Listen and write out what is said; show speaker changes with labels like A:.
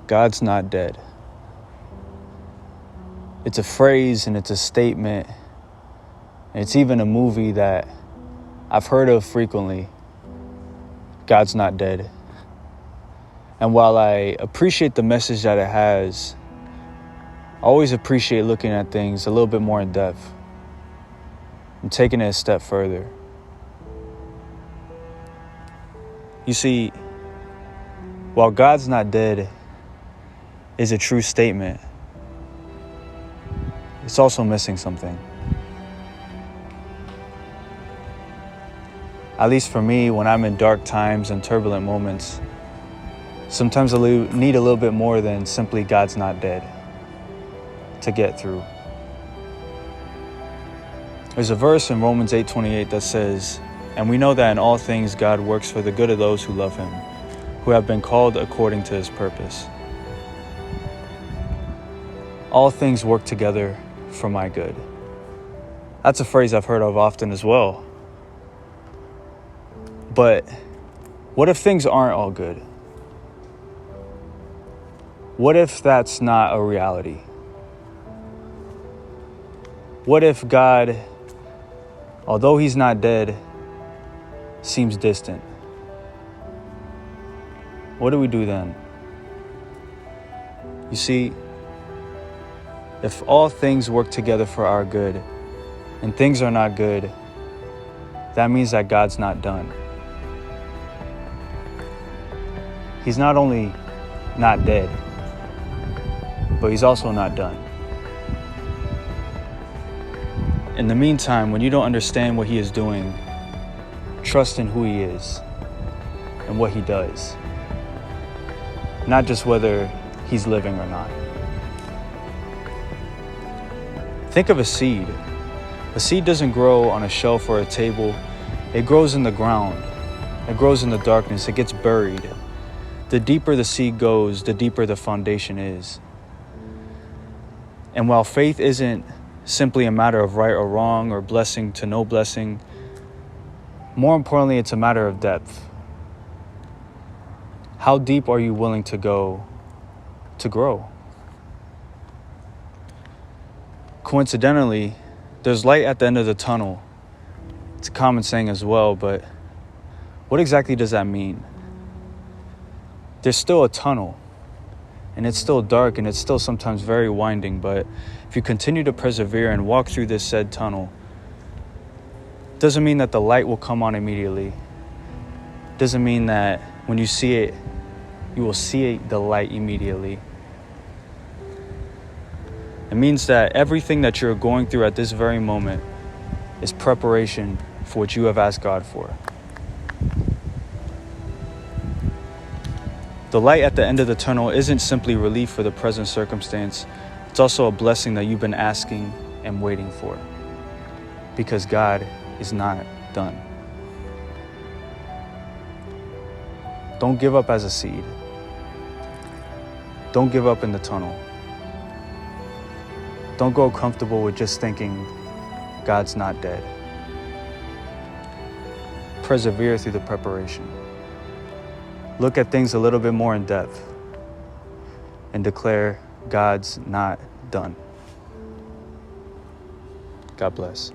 A: God's not dead. It's a phrase and it's a statement. And it's even a movie that I've heard of frequently. God's not dead. And while I appreciate the message that it has, I always appreciate looking at things a little bit more in depth and taking it a step further. You see, while God's not dead is a true statement, it's also missing something. At least for me, when I'm in dark times and turbulent moments, sometimes I need a little bit more than simply God's not dead to get through. There's a verse in Romans 8:28 that says, "And we know that in all things God works for the good of those who love him, who have been called according to his purpose." All things work together for my good. That's a phrase I've heard of often as well. But what if things aren't all good? What if that's not a reality? What if God, although he's not dead, seems distant? What do we do then? You see, if all things work together for our good and things are not good, that means that God's not done. He's not only not dead, but he's also not done. In the meantime, when you don't understand what he is doing, trust in who he is and what he does, not just whether he's living or not. Think of a seed. A seed doesn't grow on a shelf or a table. It grows in the ground. It grows in the darkness. It gets buried. The deeper the seed goes, the deeper the foundation is. And while faith isn't simply a matter of right or wrong or blessing to no blessing, more importantly, it's a matter of depth. How deep are you willing to go to grow? Coincidentally, there's light at the end of the tunnel. It's a common saying as well, but what exactly does that mean? There's still a tunnel, and it's still dark, and it's still sometimes very winding, but if you continue to persevere and walk through this said tunnel, it doesn't mean that the light will come on immediately. It doesn't mean that when you see it, you will see the light immediately. It means that everything that you're going through at this very moment is preparation for what you have asked God for. The light at the end of the tunnel isn't simply relief for the present circumstance. It's also a blessing that you've been asking and waiting for, because God is not done. Don't give up as a seed. Don't give up in the tunnel. Don't grow comfortable with just thinking God's not dead. Persevere through the preparation. Look at things a little bit more in depth and declare God's not done. God bless.